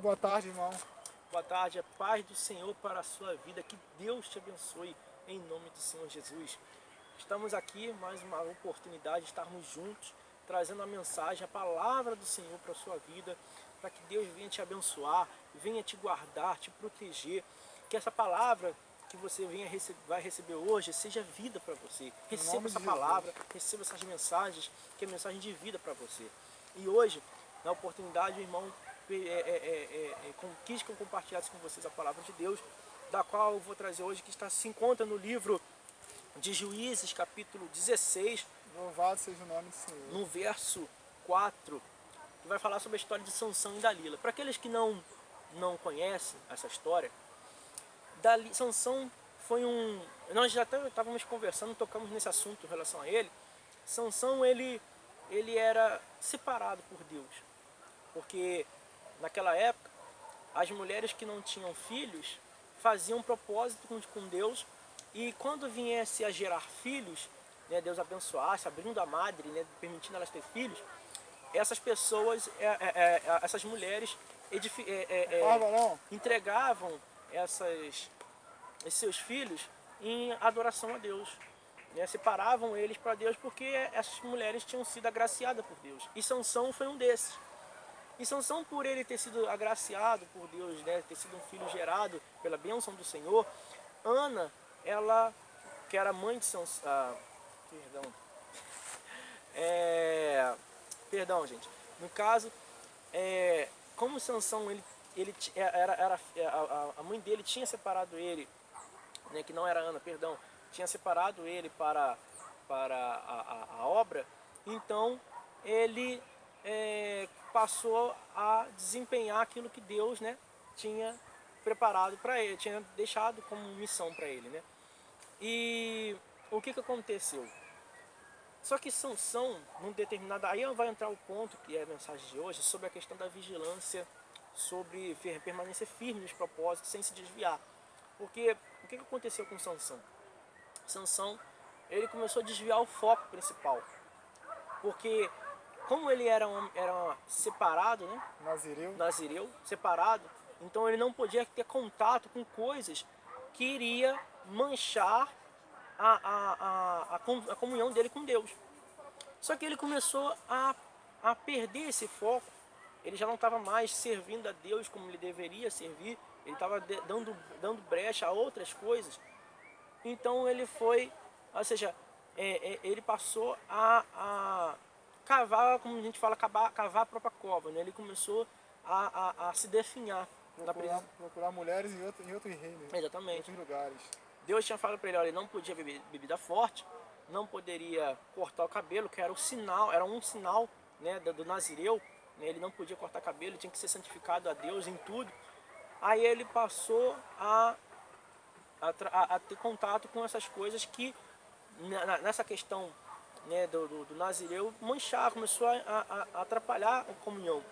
Boa tarde, irmão. Boa tarde, a paz do Senhor para a sua vida, que Deus te abençoe em nome do Senhor Jesus. Estamos aqui, mais uma oportunidade de estarmos juntos, trazendo a mensagem, a palavra do Senhor para a sua vida, para que Deus venha te abençoar, venha te guardar, te proteger, que essa palavra que você vai receber hoje seja vida para você. Em Receba nome de essa Jesus. palavra, receba essas mensagens, que é mensagem de vida para você. E hoje, na oportunidade, o irmão quis que eu compartilhasse com vocês a palavra de Deus, da qual eu vou trazer hoje, que se encontra no livro de Juízes, capítulo 16, Louvado seja o nome do Senhor. no verso 4, que vai falar sobre a história de Sansão e Dalila. Para aqueles que não conhecem essa história, Sansão foi um... Nós já até estávamos conversando, tocamos nesse assunto em relação a ele. Sansão, ele era separado por Deus, porque naquela época, as mulheres que não tinham filhos faziam um propósito com Deus, e quando viesse a gerar filhos, né, Deus abençoasse, abrindo a madre, né, permitindo elas ter filhos, essas pessoas, essas mulheres Barba não? entregavam esses seus filhos em adoração a Deus. Né, separavam eles para Deus porque essas mulheres tinham sido agraciadas por Deus. E Sansão foi um desses. E Sansão, por ele ter sido agraciado por Deus, né, ter sido um filho gerado pela bênção do Senhor, Ana, ela, que era mãe de Sansão, perdão, perdão, gente, no caso, como Sansão, a mãe dele tinha separado ele, né, que não era Ana, perdão, tinha separado ele para a obra, então ele passou a desempenhar aquilo que Deus, né, tinha preparado para ele, tinha deixado como missão para ele, né? E o que aconteceu? Só que Sansão, num determinado... Aí vai entrar o ponto, que é a mensagem de hoje, sobre a questão da vigilância, sobre permanecer firme nos propósitos, sem se desviar. Porque o que aconteceu com Sansão? Sansão, ele começou a desviar o foco principal. Porque como ele era separado, né? Nazireu. Nazireu, separado, então ele não podia ter contato com coisas que iria manchar a comunhão dele com Deus. Só que ele começou a perder esse foco. Ele já não estava mais servindo a Deus como ele deveria servir. Ele estava dando brecha a outras coisas. Então ele foi, ou seja, ele passou a cavar, como a gente fala, cavar a própria cova, né? Ele começou a se definhar na presença. Procurar mulheres em outro reino, em Exatamente. outros lugares. Deus tinha falado para ele, olha, ele não podia beber bebida forte, não poderia cortar o cabelo, que era um sinal, né, do Nazireu, né? Ele não podia cortar cabelo, tinha que ser santificado a Deus em tudo. Aí ele passou a ter contato com essas coisas que, nessa questão, né, do Nazireu, começou a atrapalhar a comunhão.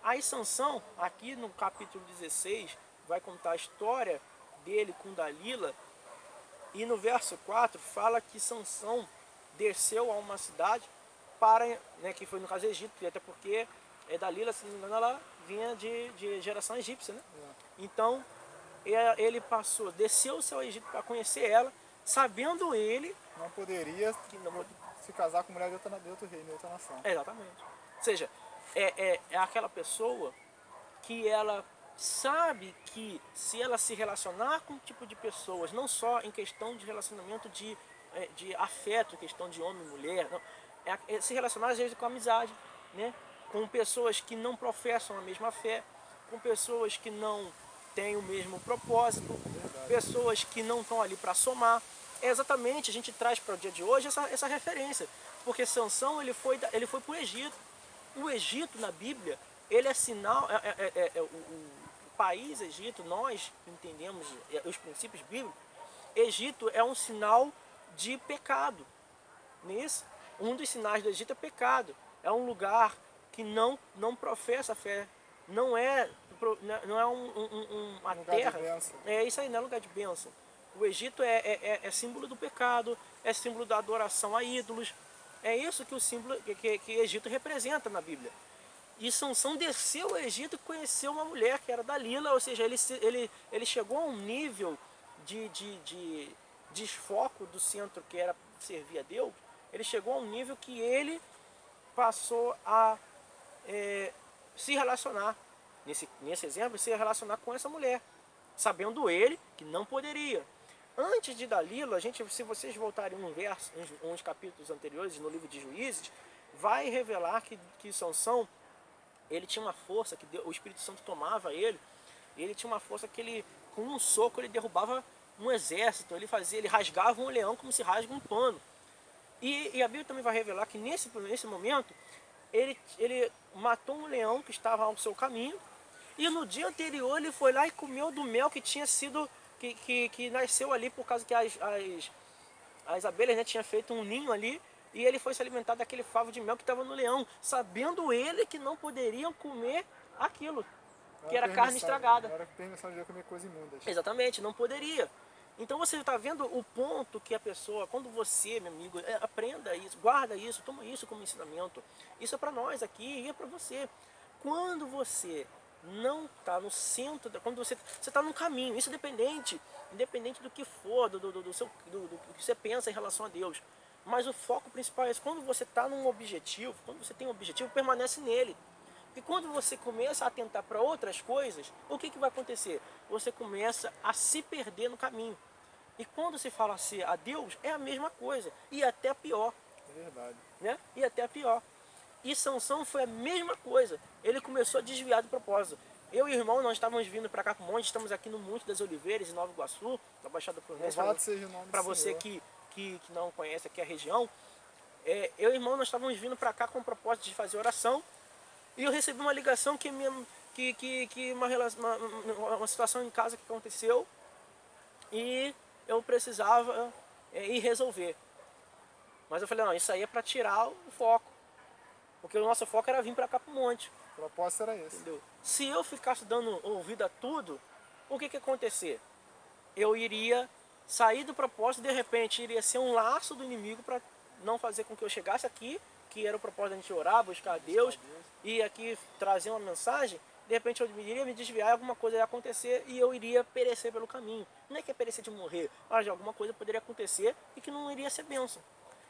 Aí Sansão, aqui no capítulo 16, vai contar a história dele com Dalila, e no verso 4 fala que Sansão desceu a uma cidade para, né, que foi no caso Egito, até porque Dalila, se não me engano, ela vinha de geração egípcia, né? Então ele desceu-se ao Egito para conhecer ela, sabendo ele Não poderia que não, se casar com mulher de outro reino, de outra nação. exatamente. Ou seja, é aquela pessoa que ela sabe que se ela se relacionar com um tipo de pessoas, não só em questão de relacionamento de afeto, questão de homem e mulher, não, se relacionar às vezes com amizade, né? Com pessoas que não professam a mesma fé, com pessoas que não têm o mesmo propósito, pessoas que não estão ali para somar. Exatamente, a gente traz para o dia de hoje essa referência, porque Sansão ele foi para o Egito. O Egito na Bíblia, ele é sinal, o país Egito, nós entendemos os princípios bíblicos, Egito é um sinal de pecado. Nisso, um dos sinais do Egito é pecado. É um lugar que não professa a fé, não é uma Lugar terra. de bênção. É isso aí, não é lugar de bênção. O Egito é símbolo do pecado, é símbolo da adoração a ídolos. É isso que o símbolo que Egito representa na Bíblia. E Sansão desceu ao Egito e conheceu uma mulher que era Dalila, ou seja, ele chegou a um nível de desfoco do centro que era servir a Deus. Ele chegou a um nível que ele passou a se relacionar, nesse exemplo, se relacionar com essa mulher, sabendo ele que não poderia. Antes de Dalila, se vocês voltarem uns capítulos anteriores no livro de Juízes, vai revelar que Sansão, ele tinha uma força, que o Espírito Santo tomava ele, e ele tinha uma força que ele, com um soco, ele derrubava um exército, ele rasgava um leão como se rasga um pano. E a Bíblia também vai revelar que nesse momento, ele matou um leão que estava ao seu caminho, e no dia anterior ele foi lá e comeu do mel que tinha sido, que nasceu ali por causa que as abelhas, né, tinham feito um ninho ali, e ele foi se alimentar daquele favo de mel que estava no leão, sabendo ele que não poderiam comer aquilo, que era carne estragada. Não era permissão de comer coisa imunda. Exatamente, não poderia. Então você está vendo o ponto que a pessoa, quando você, meu amigo, aprenda isso, guarda isso, toma isso como ensinamento. Isso é para nós aqui e é para você. Quando você não está no centro, quando você está no caminho, isso independente do que for, do que você pensa em relação a Deus. Mas o foco principal é esse. Quando você está num objetivo, quando você tem um objetivo, permanece nele. E quando você começa a atentar para outras coisas, o que vai acontecer? Você começa a se perder no caminho. E quando se fala assim a Deus, é a mesma coisa. E até pior. É verdade. Né? E até pior. E Sansão foi a mesma coisa. Ele começou a desviar do propósito. Eu e o irmão, nós estávamos vindo para cá com o monte, estamos aqui no Monte das Oliveiras, em Nova Iguaçu, na Baixada Fluminense. Para você que não conhece aqui a região. Eu e o irmão, nós estávamos vindo para cá com o propósito de fazer oração. E eu recebi uma ligação que uma situação em casa que aconteceu e eu precisava ir resolver. Mas eu falei, não, isso aí é para tirar o foco. Porque o nosso foco era vir para cá para o monte. O propósito era esse. Entendeu? Se eu ficasse dando ouvido a tudo, o que ia acontecer? Eu iria sair do propósito e de repente iria ser um laço do inimigo para não fazer com que eu chegasse aqui, que era o propósito da gente orar, buscar a Deus, e aqui trazer uma mensagem. De repente eu iria me desviar, alguma coisa ia acontecer e eu iria perecer pelo caminho. Não é que é perecer de morrer, mas alguma coisa poderia acontecer e que não iria ser bênção.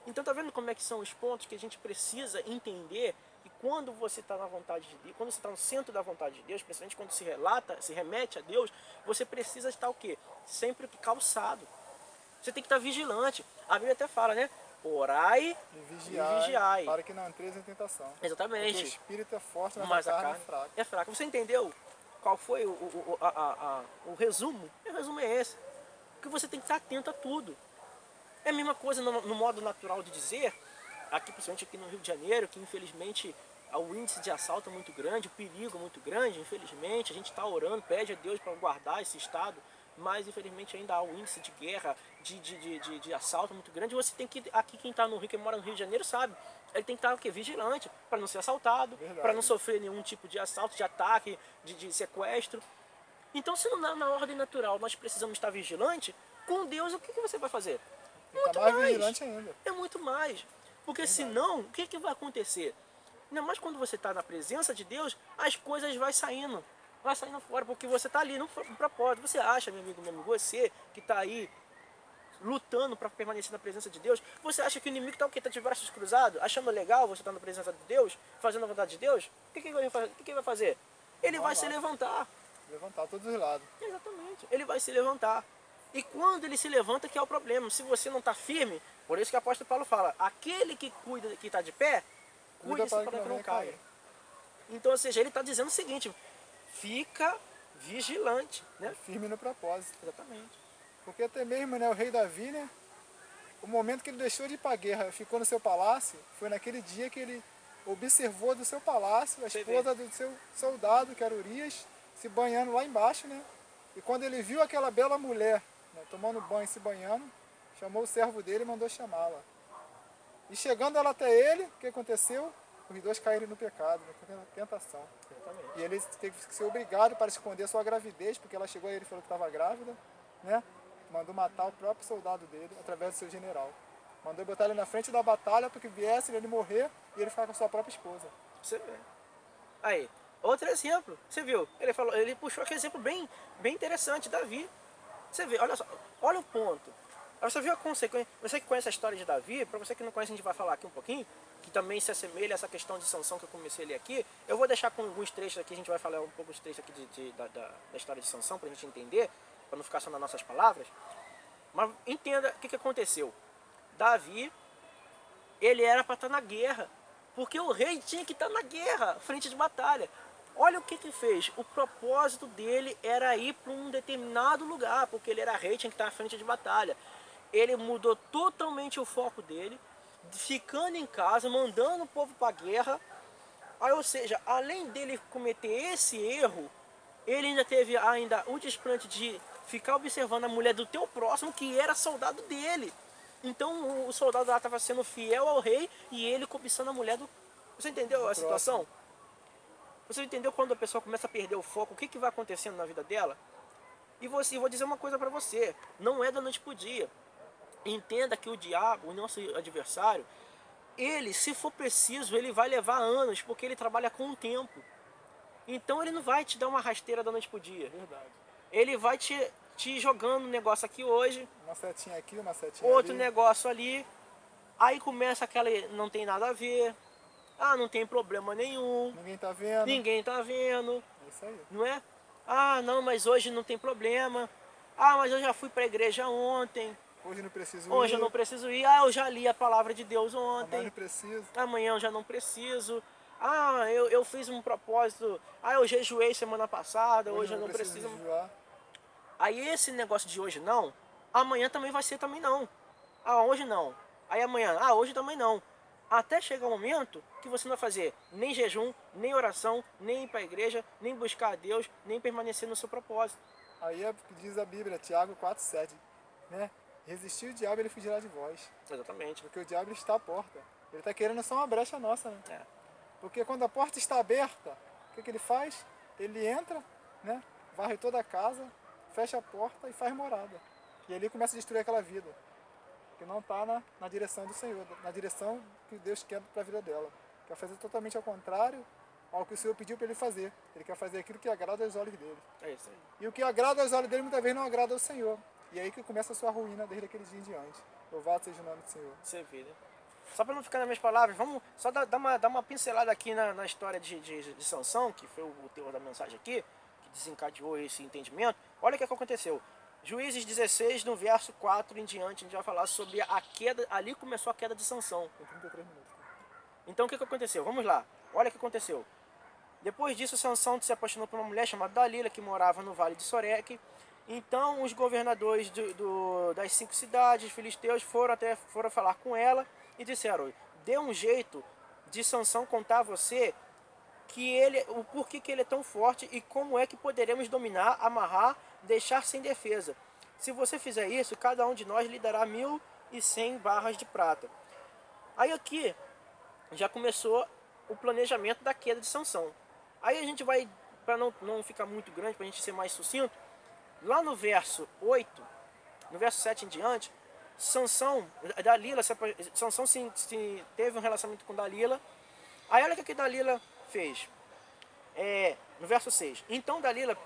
Então tá vendo como é que são os pontos que a gente precisa entender que quando você está na vontade de Deus, quando você está no centro da vontade de Deus, principalmente quando se remete a Deus, você precisa estar o quê? Sempre calçado. Você tem que estar vigilante. A Bíblia até fala, né? Orai e vigiai, para que não entreis em tentação. Exatamente. Porque o espírito é forte, mas a carne é fraca. Você entendeu qual foi o resumo? O resumo é esse. Que você tem que estar atento a tudo. É a mesma coisa no modo natural de dizer, aqui principalmente aqui no Rio de Janeiro, que infelizmente o índice de assalto é muito grande, o perigo é muito grande, infelizmente. A gente está orando, pede a Deus para guardar esse estado, mas infelizmente ainda há um índice de guerra, de assalto muito grande. Você tem que, aqui quem está no Rio, quem mora no Rio de Janeiro sabe, ele tem que estar o quê? Vigilante, para não ser assaltado, para não sofrer nenhum tipo de assalto, de ataque, de sequestro. Então se na ordem natural nós precisamos estar vigilante, com Deus o que você vai fazer? Muito mais vigilante ainda. É muito mais. Porque senão, o que vai acontecer? Ainda mais quando você está na presença de Deus, as coisas vai saindo fora, porque você está ali no propósito. Você acha, meu amigo, você que está aí lutando para permanecer na presença de Deus, você acha que o inimigo está o quê? Está de braços cruzados, achando legal você estar na presença de Deus, fazendo a vontade de Deus? O que ele vai fazer? Ele vai se levantar. Levantar todos os lados. Exatamente. Ele vai se levantar. E quando ele se levanta, que é o problema. Se você não está firme, por isso que o apóstolo Paulo fala, aquele que cuida, que está de pé, cuide-se para que não caia. Então, ou seja, ele está dizendo o seguinte, fica vigilante. Né? Firme no propósito. Exatamente. Porque até mesmo, né, o rei Davi, né, o momento que ele deixou de ir para a guerra, ficou no seu palácio, foi naquele dia que ele observou do seu palácio a esposa do seu soldado, que era Urias, se banhando lá embaixo, né? E quando ele viu aquela bela mulher, né, tomando banho e se banhando, chamou o servo dele e mandou chamá-la. E chegando ela até ele, o que aconteceu? Os dois caíram no pecado, na tentação. Exatamente. E ele teve que ser obrigado para esconder sua gravidez, porque ela chegou a ele e falou que estava grávida, né? Mandou matar o próprio soldado dele, através do seu general. Mandou botar ele na frente da batalha para que viesse ele morrer e ele ficar com a sua própria esposa. Você vê. Aí, outro exemplo, você viu? Ele falou, ele puxou aquele exemplo bem interessante, Davi. Você vê, olha só, olha o ponto. Aí você viu a consequência. Você que conhece a história de Davi, para você que não conhece, a gente vai falar aqui um pouquinho, que também se assemelha a essa questão de Sansão que eu comecei a ler aqui. Eu vou deixar com alguns trechos aqui, a gente vai falar um pouco dos trechos aqui da história de Sansão, para a gente entender, para não ficar só nas nossas palavras. Mas entenda o que aconteceu. Davi, ele era para estar na guerra, porque o rei tinha que estar na guerra, frente de batalha. Olha o que fez. O propósito dele era ir para um determinado lugar, porque ele era rei, tinha que estar na frente de batalha. Ele mudou totalmente o foco dele, ficando em casa, mandando o povo para a guerra. Aí, ou seja, além dele cometer esse erro, ele ainda teve o desplante de ficar observando a mulher do teu próximo, que era soldado dele. Então o soldado lá estava sendo fiel ao rei e ele cobiçando a mulher do... Você entendeu a situação? Você entendeu quando a pessoa começa a perder o foco, o que vai acontecendo na vida dela? E vou dizer uma coisa para você, não é da noite pro dia. Entenda que o diabo, o nosso adversário, ele, se for preciso, ele vai levar anos, porque ele trabalha com o tempo. Então ele não vai te dar uma rasteira da noite pro dia. Verdade. Ele vai te jogando um negócio aqui hoje, Uma setinha aqui, uma setinha outro ali. negócio ali. Aí começa aquela, não tem nada a ver. Ah, não tem problema nenhum. Ninguém tá vendo. Ninguém tá vendo. É isso aí. Não é? Ah, não, mas hoje não tem problema. Ah, mas eu já fui para a igreja ontem. Hoje não preciso Hoje ir. eu não preciso ir. Ah, eu já li a palavra de Deus Amanhã ontem. não preciso. Amanhã eu já não preciso. Ah, eu fiz um propósito. Ah, eu jejuei semana passada. Hoje eu não preciso. Jejuar. Aí esse negócio de hoje não, amanhã também vai ser também não. Ah, hoje não. Aí amanhã, hoje também não. Até chegar o momento que você não vai fazer nem jejum, nem oração, nem ir para a igreja, nem buscar a Deus, nem permanecer no seu propósito. Aí é o que diz a Bíblia, Tiago 4,7, né? Resistir o diabo, ele fugirá de vós. Exatamente. Porque o diabo está à porta. Ele está querendo só uma brecha nossa, né? É. Porque quando a porta está aberta, o que ele faz? Ele entra, né? Varre toda a casa, fecha a porta e faz morada. E ali começa a destruir aquela vida. Que não está na direção do Senhor, na direção que Deus quer para a vida dela. Quer fazer totalmente ao contrário ao que o Senhor pediu para ele fazer. Ele quer fazer aquilo que agrada aos olhos dele. É isso aí. E o que agrada aos olhos dele muitas vezes não agrada ao Senhor. E é aí que começa a sua ruína desde aquele dia em diante. Louvado seja o nome do Senhor. Você vê, né? Só para não ficar nas minhas palavras, vamos só dar uma pincelada aqui na história de Sansão, que foi o teor da mensagem aqui, que desencadeou esse entendimento. Olha o que aconteceu. Juízes 16, no verso 4 em diante, a gente vai falar sobre a queda, ali começou a queda de Sansão. Tem 33 minutos. Então o que aconteceu? Vamos lá, olha o que aconteceu. Depois disso, Sansão se apaixonou por uma mulher chamada Dalila, que morava no vale de Soreque. Então os governadores das 5 cidades filisteus foram falar com ela e disseram: dê um jeito de Sansão contar a você o porquê que ele é tão forte e como é que poderemos dominar, amarrar, deixar sem defesa. Se você fizer isso, cada um de nós lhe dará 1.100 barras de prata. Aí aqui já começou o planejamento da queda de Sansão. Aí a gente vai, para não ficar muito grande, para a gente ser mais sucinto, lá no verso 8, no verso 7 em diante, Sansão teve um relacionamento com Dalila. Aí olha o que Dalila fez. No verso 6. Então Dalila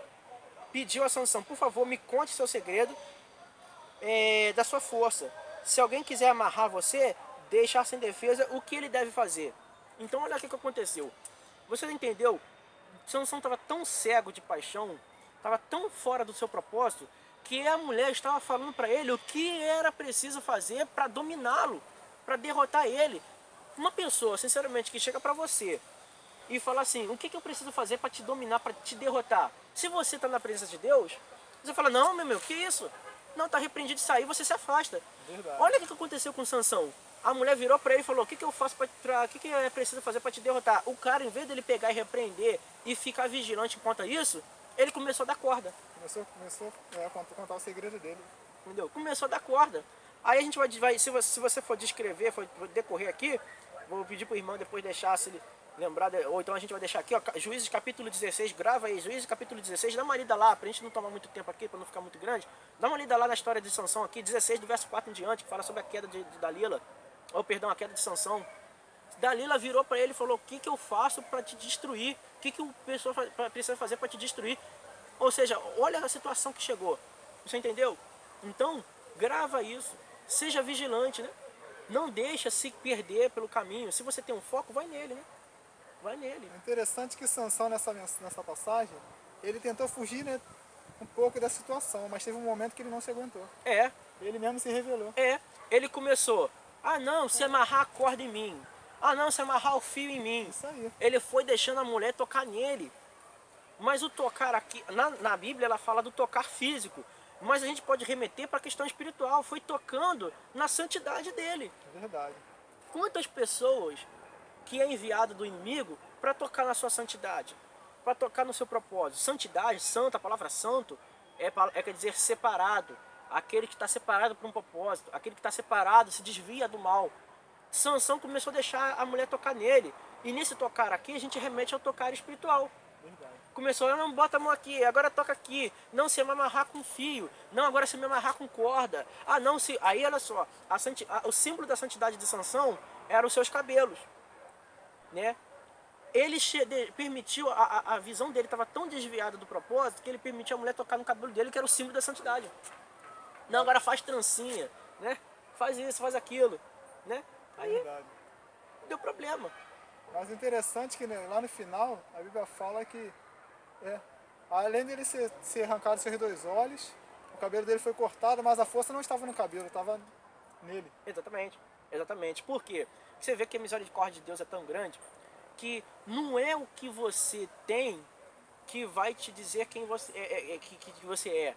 pediu a Sansão: por favor, me conte seu segredo da sua força. Se alguém quiser amarrar você, deixar sem defesa, o que ele deve fazer? Então olha o que aconteceu. Você entendeu? Sansão estava tão cego de paixão, estava tão fora do seu propósito, que a mulher estava falando para ele o que era preciso fazer para dominá-lo, para derrotar ele. Uma pessoa, sinceramente, que chega para você e fala assim: o que eu preciso fazer para te dominar, para te derrotar? Se você está na presença de Deus, você fala: não, meu, que isso? Não, está repreendido de sair, você se afasta. Verdade. Olha o que aconteceu com Sansão. A mulher virou para ele e falou: o que eu faço o que é preciso fazer para te derrotar? O cara, em vez dele pegar e repreender e ficar vigilante enquanto isso, ele começou a dar corda. Começou a contar o segredo dele. Entendeu? Começou a dar corda. Aí a gente vai se você for descrever, for decorrer aqui, vou pedir pro irmão depois deixar, se ele lembrar, ou então a gente vai deixar aqui, ó, Juízes capítulo 16, grava aí, Juízes capítulo 16, dá uma lida lá, pra gente não tomar muito tempo aqui, pra não ficar muito grande, dá uma lida lá na história de Sansão aqui, 16 do verso 4 em diante, que fala sobre a queda de Dalila, ou perdão, a queda de Sansão. Dalila virou para ele e falou: o que eu faço para te destruir? O que o pessoal precisa fazer para te destruir? Ou seja, olha a situação que chegou. Você entendeu? Então, grava isso. Seja vigilante, né? Não deixa se perder pelo caminho. Se você tem um foco, vai nele, né? Vai nele. É interessante que Sansão, nessa passagem, ele tentou fugir, né, um pouco da situação, mas teve um momento que ele não se aguentou. É, Ele mesmo se revelou. ele começou: ah não, se amarrar a corda em mim. Ah não, se amarrar o fio em mim. Isso aí. Ele foi deixando a mulher tocar nele. Mas o tocar aqui, na Bíblia ela fala do tocar físico. Mas a gente pode remeter para a questão espiritual. Foi tocando na santidade dele. É verdade. Quantas pessoas que é enviado do inimigo para tocar na sua santidade, para tocar no seu propósito? Santidade, santo, a palavra santo quer dizer separado. Aquele que está separado por um propósito, aquele que está separado se desvia do mal. Sansão começou a deixar a mulher tocar nele. E nesse tocar aqui a gente remete ao tocar espiritual. Verdade. Começou: não, bota a mão aqui, agora toca aqui. Não, se me amarrar com fio. Não, agora se me amarrar com corda. Ah, não, se... Aí, olha só, o símbolo da santidade de Sansão eram os seus cabelos, né? Ele permitiu, a visão dele estava tão desviada do propósito que ele permitiu a mulher tocar no cabelo dele, que era o símbolo da santidade. Não, agora faz trancinha, né? Faz isso, faz aquilo, né? Aí Verdade. deu problema. Mas o interessante é que, né, lá no final, a Bíblia fala que, além dele ser arrancado seus 2 olhos, o cabelo dele foi cortado, mas a força não estava no cabelo, estava nele. Exatamente, exatamente. Por quê? Porque você vê que a misericórdia de Deus é tão grande que não é o que você tem que vai te dizer quem você que você é.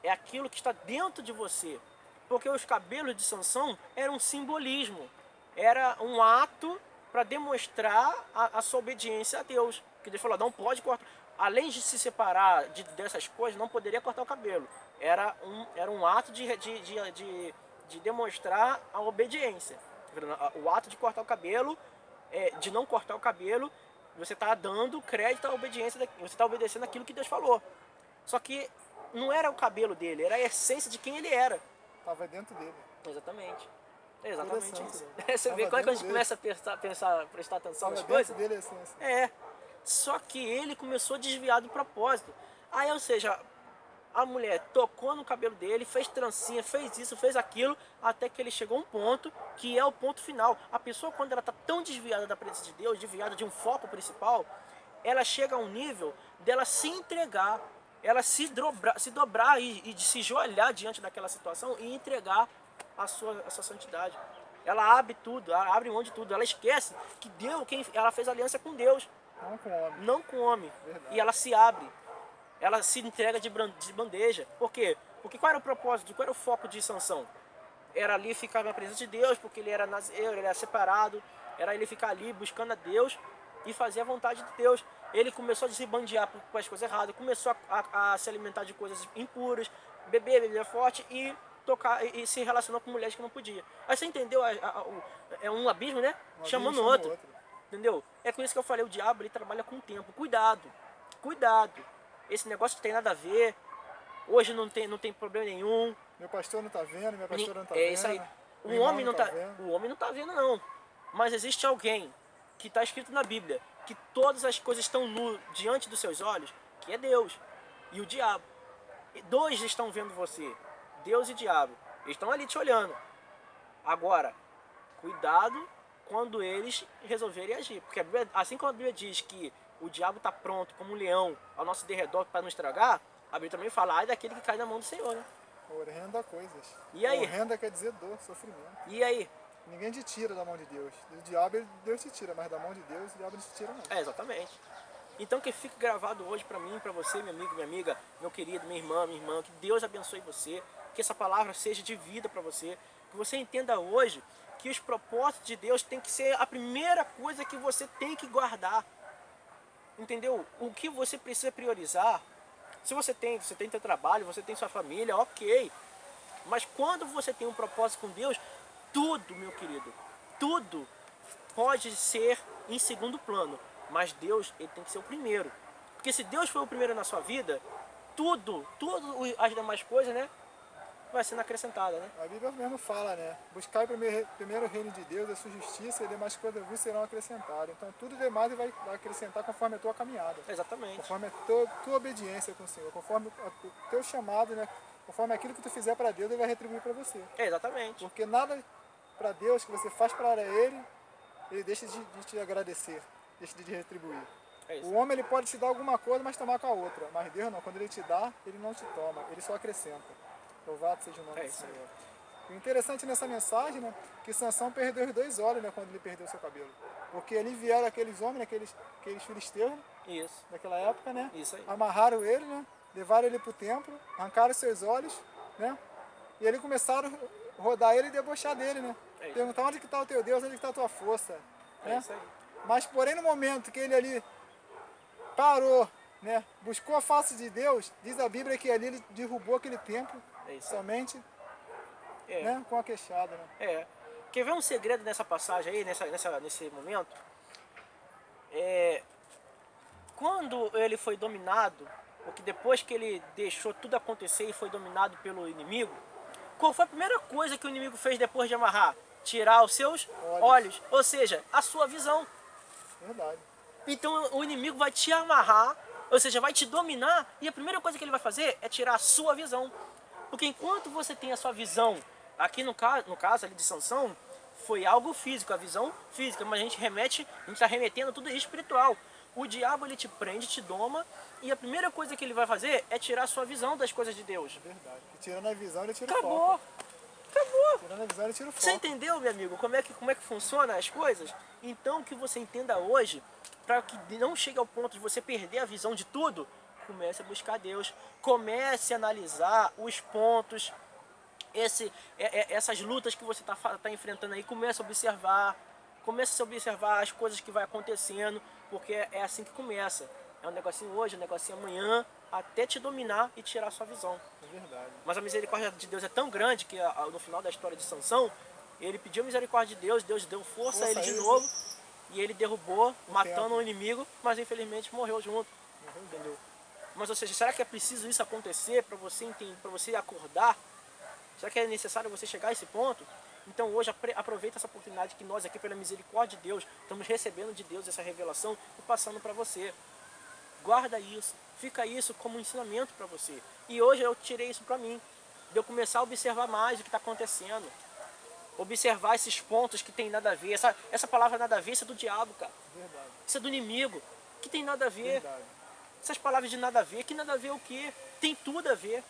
É aquilo que está dentro de você. Porque os cabelos de Sansão eram um simbolismo. Era um ato para demonstrar a sua obediência a Deus. Que Deus falou: não pode cortar. Além de se separar dessas coisas, não poderia cortar o cabelo. Era um ato de demonstrar a obediência. O ato de cortar o cabelo, de não cortar o cabelo, você está dando crédito à obediência, você está obedecendo aquilo que Deus falou. Só que não era o cabelo dele, era a essência de quem ele era. Estava dentro dele. Exatamente. É exatamente isso. Né? Você vê quando a gente começa a prestar atenção nas coisas? Dele, a essência. Só que ele começou a desviar do propósito. Aí, ou seja, a mulher tocou no cabelo dele, fez trancinha, fez isso, fez aquilo, até que ele chegou a um ponto que é o ponto final. A pessoa, quando ela está tão desviada da presença de Deus, desviada de um foco principal, ela chega a um nível dela se entregar, ela se dobrar e de se joelhar diante daquela situação e entregar a sua santidade. Ela abre tudo, ela abre mão de tudo, ela esquece que Deus, ela fez aliança com Deus, Não com homem. não com o homem. Verdade. E ela se abre, ela se entrega de bandeja. Por quê? Porque qual era o propósito, qual era o foco de Sansão? Era ali ficar na presença de Deus, porque ele era nazireu, ele era separado, era ele ficar ali buscando a Deus e fazer a vontade de Deus. Ele começou a se bandear com as coisas erradas, começou a se alimentar de coisas impuras, beber forte e tocar e se relacionou com mulheres que não podia. Aí você entendeu? É um abismo, né? Chamando o outro. Entendeu? É com isso que eu falei, o diabo ele trabalha com o tempo. Cuidado, cuidado. Esse negócio não tem nada a ver. Hoje não tem problema nenhum. Meu pastor não está vendo, minha pastora não está vendo. É isso aí. O homem não tá vendo, não. Mas existe alguém que está escrito na Bíblia que todas as coisas estão diante dos seus olhos, que é Deus e o diabo. E 2 estão vendo você, Deus e diabo. Eles estão ali te olhando. Agora, cuidado quando eles resolverem agir. Porque assim como a Bíblia diz que o diabo está pronto como um leão ao nosso derredor para nos estragar, a Bíblia também fala: ai daquele que cai na mão do Senhor, né? Horrenda coisas. E aí? Horrenda quer dizer dor, sofrimento. E aí? Ninguém te tira da mão de Deus. Do diabo, Deus te tira, mas da mão de Deus, o diabo não te tira, não. Exatamente. Então que fique gravado hoje para mim, para você, meu amigo, minha amiga, meu querido, minha irmã, que Deus abençoe você, que essa palavra seja de vida para você, que você entenda hoje que os propósitos de Deus tem que ser a primeira coisa que você tem que guardar. Entendeu? O que você precisa priorizar. Se você tem seu trabalho, você tem sua família, ok. Mas quando você tem um propósito com Deus, tudo, meu querido, tudo pode ser em segundo plano. Mas Deus, ele tem que ser o primeiro. Porque se Deus foi o primeiro na sua vida, tudo as demais coisas, né? vai sendo acrescentada, né? A Bíblia mesmo fala, né? Buscai primeiro o reino de Deus, a sua justiça, e demais coisas vos serão acrescentadas. Então tudo demais vai acrescentar conforme a tua caminhada. Exatamente. Conforme a tua obediência com o Senhor, conforme o teu chamado, né? Conforme aquilo que tu fizer para Deus, Ele vai retribuir para você. Exatamente. Porque nada para Deus que você faz para Ele, Ele deixa de te agradecer, deixa de te retribuir. É isso. O homem ele pode te dar alguma coisa, mas tomar com a outra. Mas Deus não, quando Ele te dá, Ele não te toma, Ele só acrescenta. Louvado seja o nome do Senhor. O interessante nessa mensagem, né, que Sansão perdeu os 2 olhos, né, quando ele perdeu o seu cabelo. Porque ali vieram aqueles homens, aqueles filisteus, Isso. daquela época, né? Isso aí. Amarraram ele, né? Levaram ele para o templo, arrancaram seus olhos, né? E eles começaram a rodar ele e debochar dele, né? É isso. Perguntar onde que está o teu Deus, onde que está a tua força, É né? isso aí. Mas porém no momento que ele ali parou, né? Buscou a face de Deus, diz a Bíblia que ali ele derrubou aquele templo É isso aí. somente, É. né? Com a queixada, né? É. Quer ver um segredo nessa passagem aí, nesse momento? Quando ele foi dominado, porque depois que ele deixou tudo acontecer e foi dominado pelo inimigo, qual foi a primeira coisa que o inimigo fez depois de amarrar? Tirar os seus olhos, ou seja, a sua visão. Verdade. Então o inimigo vai te amarrar, ou seja, vai te dominar, e a primeira coisa que ele vai fazer é tirar a sua visão. Porque enquanto você tem a sua visão, aqui no caso ali de Sansão, foi algo físico, a visão física, mas a gente está remetendo tudo espiritual. O diabo ele te prende, te doma, e a primeira coisa que ele vai fazer é tirar a sua visão das coisas de Deus. Verdade. E tirando a visão, ele tira o Acabou! foco. Acabou! Tirando a visão, ele tira o foco. Você entendeu, meu amigo, como é que funciona as coisas? Então que você entenda hoje, para que não chegue ao ponto de você perder a visão de tudo, comece a buscar Deus, comece a analisar os pontos, essas lutas que você tá enfrentando aí, comece a observar as coisas que vai acontecendo, porque é assim que começa. É um negocinho hoje, um negocinho amanhã, até te dominar e tirar a sua visão. É verdade. Mas a misericórdia de Deus é tão grande que no final da história de Sansão, ele pediu a misericórdia de Deus, Deus deu força a ele de novo, e ele derrubou, matando o inimigo, mas infelizmente morreu junto. Entendeu? Mas ou seja, será que é preciso isso acontecer para você entender, para você acordar? Será que é necessário você chegar a esse ponto? Então hoje aproveita essa oportunidade que nós aqui, pela misericórdia de Deus, estamos recebendo de Deus essa revelação e passando para você. Guarda isso, fica isso como um ensinamento para você. E hoje eu tirei isso para mim, de eu começar a observar mais o que está acontecendo. Observar esses pontos que tem nada a ver. Essa palavra nada a ver, isso é do diabo, cara. Verdade. Isso é do inimigo, que tem nada a ver. Verdade. Essas palavras de nada a ver, que nada a ver o quê? Tem tudo a ver.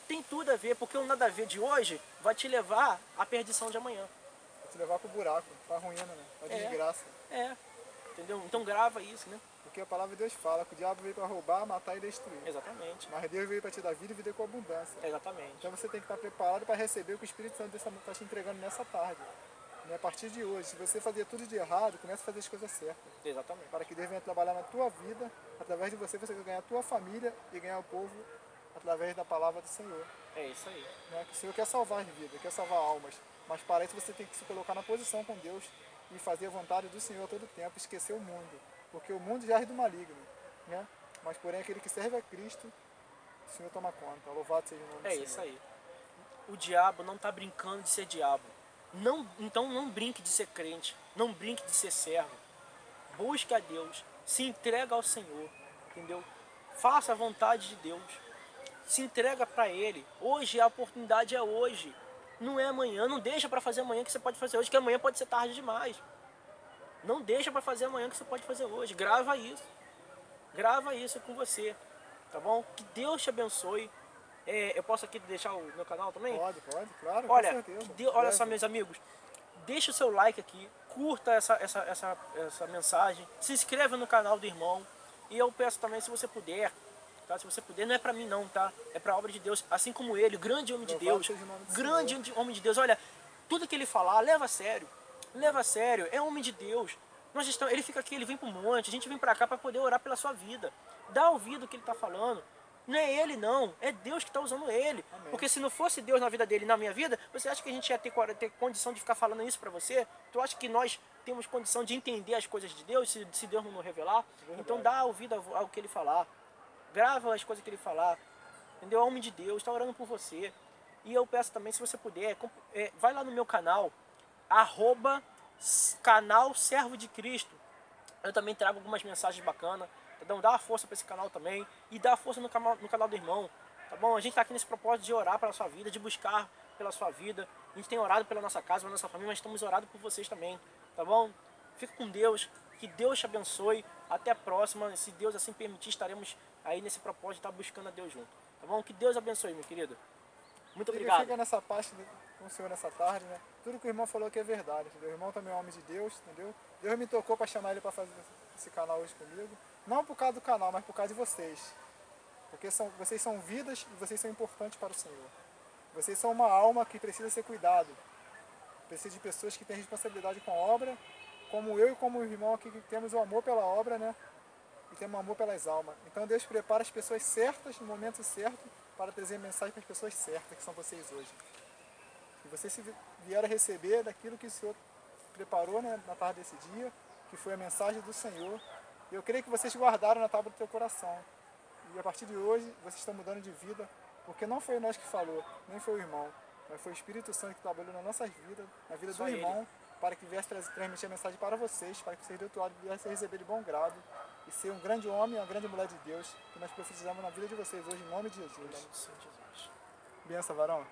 Tem tudo a ver, porque o nada a ver de hoje vai te levar à perdição de amanhã. Vai te levar pro buraco, pra ruína, né? Pra desgraça. Entendeu? Então grava isso, né? Porque a palavra de Deus fala que o diabo veio para roubar, matar e destruir. Exatamente. Mas Deus veio para te dar vida e vida com abundância. Exatamente. Então você tem que estar preparado para receber o que o Espírito Santo está te entregando nessa tarde. E a partir de hoje, se você fazer tudo de errado, comece a fazer as coisas certas. Exatamente. Para que Deus venha trabalhar na tua vida, através de você vai ganhar a tua família e ganhar o povo através da palavra do Senhor. É isso aí. Né? Que o Senhor quer salvar as vidas, quer salvar almas. Mas para isso você tem que se colocar na posição com Deus e fazer a vontade do Senhor todo o tempo, esquecer o mundo. Porque o mundo já é do maligno. Né? Mas porém aquele que serve a Cristo, o Senhor toma conta. Louvado seja o nome do Senhor. É isso aí. O diabo não está brincando de ser diabo. Então não brinque de ser crente. Não brinque de ser servo. Busque a Deus. Se entrega ao Senhor. Entendeu? Faça a vontade de Deus. Se entrega para Ele. Hoje a oportunidade é hoje. Não é amanhã. Não deixa para fazer amanhã que você pode fazer hoje, que amanhã pode ser tarde demais. Não deixa para fazer amanhã que você pode fazer hoje. Grava isso. Grava isso com você. Tá bom? Que Deus te abençoe. Eu posso aqui deixar o meu canal também? Pode, claro, olha, com certeza. Olha só, meus amigos. Deixa o seu like aqui. Curta essa mensagem. Se inscreva no canal do irmão. E eu peço também, se você puder, tá? Se você puder, não é pra mim não, tá? É pra obra de Deus. Assim como ele, o grande homem de Deus. Grande homem de Deus. Olha, tudo que ele falar, leva a sério. Leva a sério. É homem de Deus. Ele fica aqui, ele vem pro monte. A gente vem pra cá pra poder orar pela sua vida. Dá ouvido o que ele tá falando. Não é ele não, é Deus que está usando ele. Amém. Porque se não fosse Deus na vida dele e na minha vida, você acha que a gente ia ter condição de ficar falando isso para você? Tu acha que nós temos condição de entender as coisas de Deus se Deus não nos revelar? Verdade. Então dá ouvido ao que ele falar. Grava as coisas que ele falar. Entendeu? É homem de Deus, está orando por você. E eu peço também, se você puder, vai lá no meu canal, canal Servo de Cristo. Eu também trago algumas mensagens bacanas. Então dá uma força para esse canal também. E dá força no canal do irmão. Tá bom? A gente está aqui nesse propósito de orar pela sua vida, de buscar pela sua vida. A gente tem orado pela nossa casa, pela nossa família, mas estamos orando por vocês também. Tá bom? Fica com Deus. Que Deus te abençoe. Até a próxima. Se Deus assim permitir, estaremos aí nesse propósito de estar buscando a Deus junto. Tá bom? Que Deus abençoe, meu querido. Muito obrigado. Fica nessa parte com o Senhor nessa tarde, né? Tudo que o irmão falou aqui é verdade, entendeu? O irmão também é um homem de Deus, entendeu? Deus me tocou para chamar ele para fazer esse canal hoje comigo. Não por causa do canal, mas por causa de vocês. Porque vocês são vidas e vocês são importantes para o Senhor. Vocês são uma alma que precisa ser cuidado. Precisa de pessoas que têm responsabilidade com a obra, como eu e como o irmão aqui que temos o amor pela obra, né? E temos amor pelas almas. Então Deus prepara as pessoas certas, no momento certo, para trazer mensagem para as pessoas certas, que são vocês hoje. E vocês vieram a receber daquilo que o Senhor preparou, né, na tarde desse dia, que foi a mensagem do Senhor. E eu creio que vocês guardaram na tábua do teu coração. E a partir de hoje, vocês estão mudando de vida, porque não foi nós que falou, nem foi o irmão, mas foi o Espírito Santo que trabalhou nas nossas vidas, na vida do irmão, para que viesse transmitir a mensagem para vocês, para que vocês do outro lado viessem receber de bom grado e ser um grande homem, uma grande mulher de Deus, que nós precisamos na vida de vocês hoje, em nome de Jesus. Em nome do Senhor Jesus. Benção, varão.